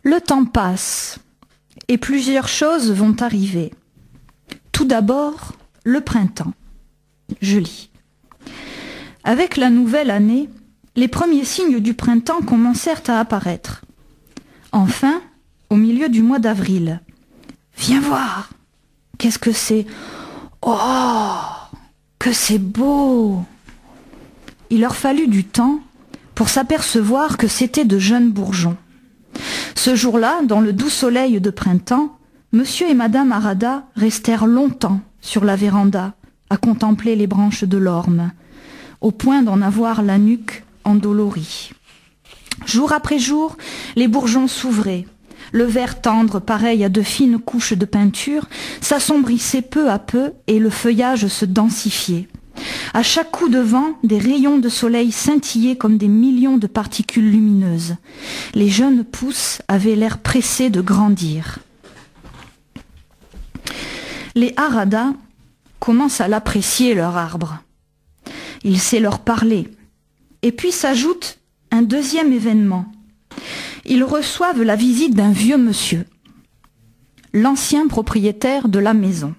Le temps passe et plusieurs choses vont arriver. Tout d'abord, le printemps. Je lis. Avec la nouvelle année, les premiers signes du printemps commencèrent à apparaître. Enfin, au milieu du mois d'avril. Viens voir. Qu'est-ce que c'est? Oh, que c'est beau! Il leur fallut du temps pour s'apercevoir que c'étaient de jeunes bourgeons. Ce jour-là, dans le doux soleil de printemps, monsieur et madame Arada restèrent longtemps sur la véranda à contempler les branches de l'orme, au point d'en avoir la nuque endolorie. Jour après jour, les bourgeons s'ouvraient. Le vert tendre, pareil à de fines couches de peinture, s'assombrissait peu à peu et le feuillage se densifiait. À chaque coup de vent, des rayons de soleil scintillaient comme des millions de particules lumineuses. Les jeunes pousses avaient l'air pressés de grandir. Les Arada commencent à l'apprécier, leur arbre. Il sait leur parler. Et puis s'ajoute un deuxième événement. Ils reçoivent la visite d'un vieux monsieur, l'ancien propriétaire de la maison.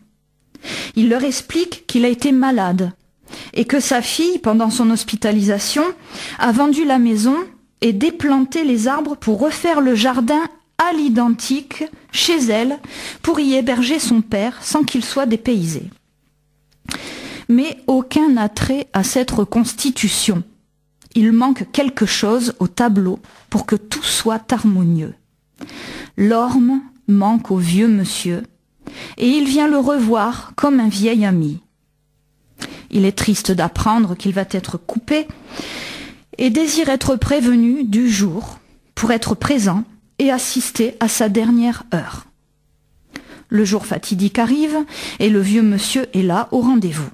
Il leur explique qu'il a été malade et que sa fille, pendant son hospitalisation, a vendu la maison et déplanté les arbres pour refaire le jardin à l'identique chez elle pour y héberger son père sans qu'il soit dépaysé. Mais aucun n'a trait à cette reconstitution. Il manque quelque chose au tableau pour que tout soit harmonieux. L'orme manque au vieux monsieur et il vient le revoir comme un vieil ami. Il est triste d'apprendre qu'il va être coupé et désire être prévenu du jour pour être présent et assister à sa dernière heure. Le jour fatidique arrive et le vieux monsieur est là au rendez-vous.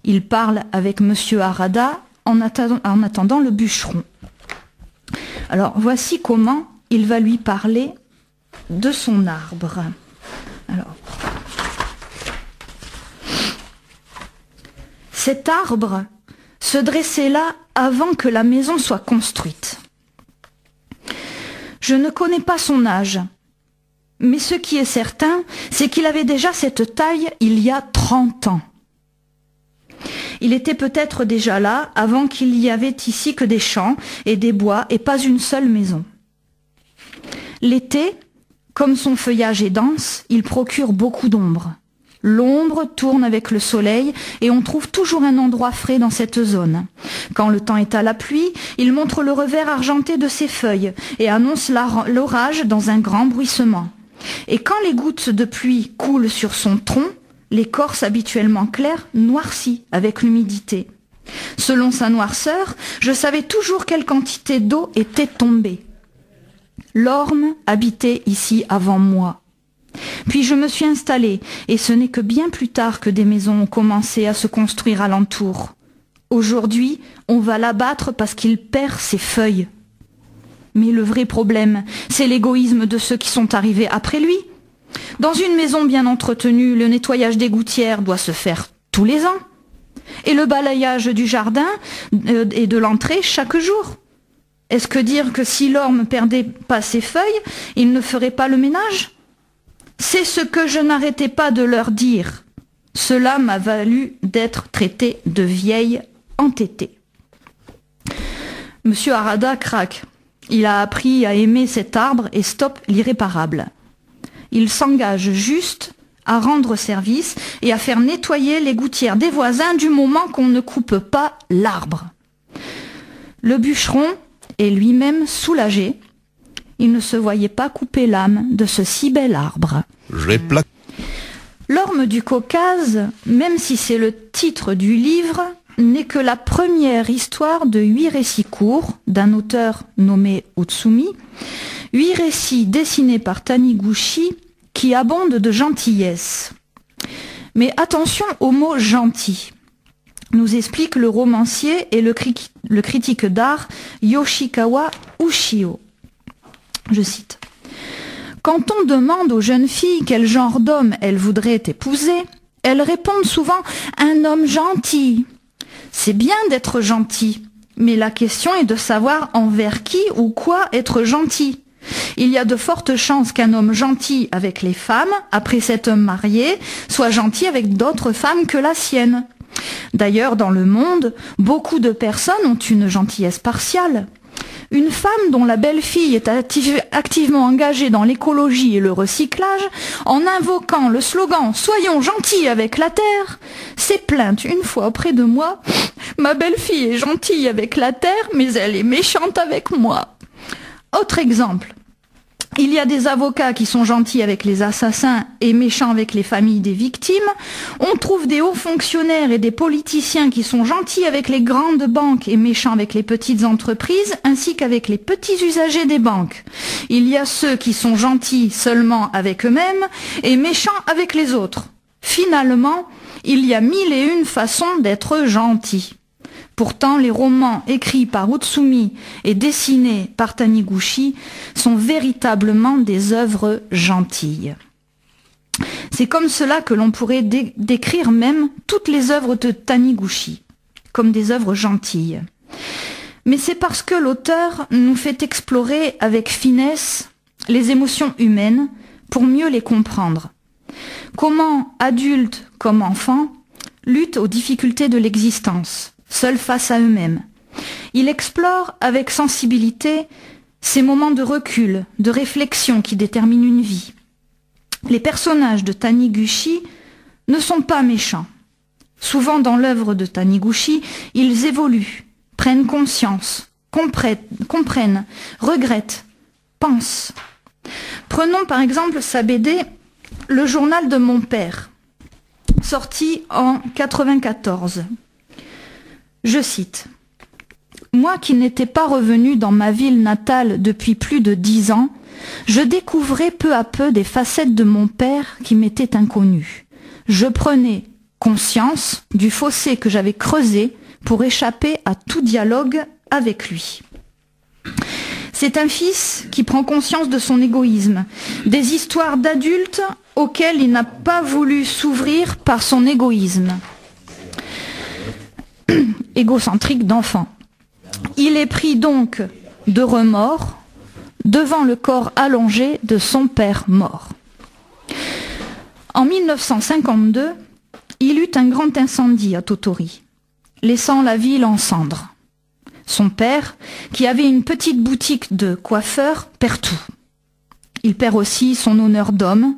Il parle avec monsieur Arada en attendant le bûcheron. Alors, voici comment il va lui parler de son arbre. Alors, cet arbre se dressait là avant que la maison soit construite. Je ne connais pas son âge, mais ce qui est certain, c'est qu'il avait déjà cette taille il y a 30 ans. Il était peut-être déjà là avant qu'il y avait ici que des champs et des bois et pas une seule maison. L'été, comme son feuillage est dense, il procure beaucoup d'ombre. L'ombre tourne avec le soleil et on trouve toujours un endroit frais dans cette zone. Quand le temps est à la pluie, il montre le revers argenté de ses feuilles et annonce l'orage dans un grand bruissement. Et quand les gouttes de pluie coulent sur son tronc, l'écorce habituellement claire noircit avec l'humidité. Selon sa noirceur, je savais toujours quelle quantité d'eau était tombée. L'orme habitait ici avant moi. Puis je me suis installée, et ce n'est que bien plus tard que des maisons ont commencé à se construire alentour. Aujourd'hui, on va l'abattre parce qu'il perd ses feuilles. Mais le vrai problème, c'est l'égoïsme de ceux qui sont arrivés après lui. Dans une maison bien entretenue, le nettoyage des gouttières doit se faire tous les ans. Et le balayage du jardin et de l'entrée chaque jour. Est-ce que dire que si l'orme perdait pas ses feuilles, il ne ferait pas le ménage? C'est ce que je n'arrêtais pas de leur dire. Cela m'a valu d'être traité de vieille entêtée. Monsieur Arada craque. Il a appris à aimer cet arbre et stoppe l'irréparable. Il s'engage juste à rendre service et à faire nettoyer les gouttières des voisins du moment qu'on ne coupe pas l'arbre. Le bûcheron est lui-même soulagé. Il ne se voyait pas couper l'âme de ce si bel arbre. L'orme du Caucase, même si c'est le titre du livre, n'est que la première histoire de 8 récits courts d'un auteur nommé Utsumi, 8 récits dessinés par Taniguchi qui abondent de gentillesse. Mais attention au mot « gentil », nous explique le romancier et le critique d'art Yoshikawa Ushio. Je cite. « Quand on demande aux jeunes filles quel genre d'homme elles voudraient épouser, elles répondent souvent « un homme gentil ». C'est bien d'être gentil, mais la question est de savoir envers qui ou quoi être gentil. Il y a de fortes chances qu'un homme gentil avec les femmes, après s'être marié, soit gentil avec d'autres femmes que la sienne. D'ailleurs, dans le monde, beaucoup de personnes ont une gentillesse partiale. Une femme dont la belle-fille est activement engagée dans l'écologie et le recyclage, en invoquant le slogan « Soyons gentils avec la Terre », s'est plainte une fois auprès de moi « Ma belle-fille est gentille avec la Terre, mais elle est méchante avec moi ». Autre exemple. Il y a des avocats qui sont gentils avec les assassins et méchants avec les familles des victimes. On trouve des hauts fonctionnaires et des politiciens qui sont gentils avec les grandes banques et méchants avec les petites entreprises, ainsi qu'avec les petits usagers des banques. Il y a ceux qui sont gentils seulement avec eux-mêmes et méchants avec les autres. Finalement, il y a 1001 façons d'être gentil. Pourtant, les romans écrits par Utsumi et dessinés par Taniguchi sont véritablement des œuvres gentilles. C'est comme cela que l'on pourrait décrire même toutes les œuvres de Taniguchi, comme des œuvres gentilles. Mais c'est parce que l'auteur nous fait explorer avec finesse les émotions humaines pour mieux les comprendre. Comment adultes comme enfants luttent aux difficultés de l'existence, seuls face à eux-mêmes. Il explore avec sensibilité ces moments de recul, de réflexion qui déterminent une vie. Les personnages de Taniguchi ne sont pas méchants. Souvent dans l'œuvre de Taniguchi, ils évoluent, prennent conscience, comprennent, regrettent, pensent. Prenons par exemple sa BD « Le journal de mon père », sorti en 1994. Je cite « Moi qui n'étais pas revenu dans ma ville natale depuis plus de 10 ans, je découvrais peu à peu des facettes de mon père qui m'étaient inconnues. Je prenais conscience du fossé que j'avais creusé pour échapper à tout dialogue avec lui. » C'est un fils qui prend conscience de son égoïsme, des histoires d'adultes auxquelles il n'a pas voulu s'ouvrir par son égoïsme égocentrique d'enfant. Il est pris donc de remords devant le corps allongé de son père mort. En 1952, il eut un grand incendie à Tottori, laissant la ville en cendres. Son père, qui avait une petite boutique de coiffeur, perd tout. Il perd aussi son honneur d'homme,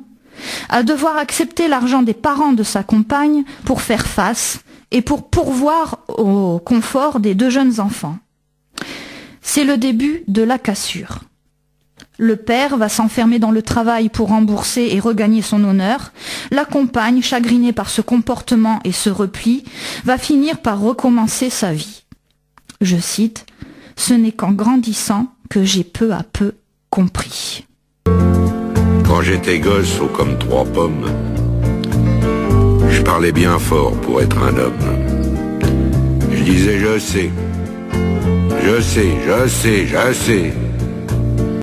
à devoir accepter l'argent des parents de sa compagne pour faire face et pour pourvoir au confort des 2 jeunes enfants. C'est le début de la cassure. Le père va s'enfermer dans le travail pour rembourser et regagner son honneur. La compagne, chagrinée par ce comportement et ce repli, va finir par recommencer sa vie. Je cite, « Ce n'est qu'en grandissant que j'ai peu à peu compris. » Quand j'étais gosse, haut comme 3 pommes, je parlais bien fort pour être un homme. Je disais je sais, je sais, je sais, je sais.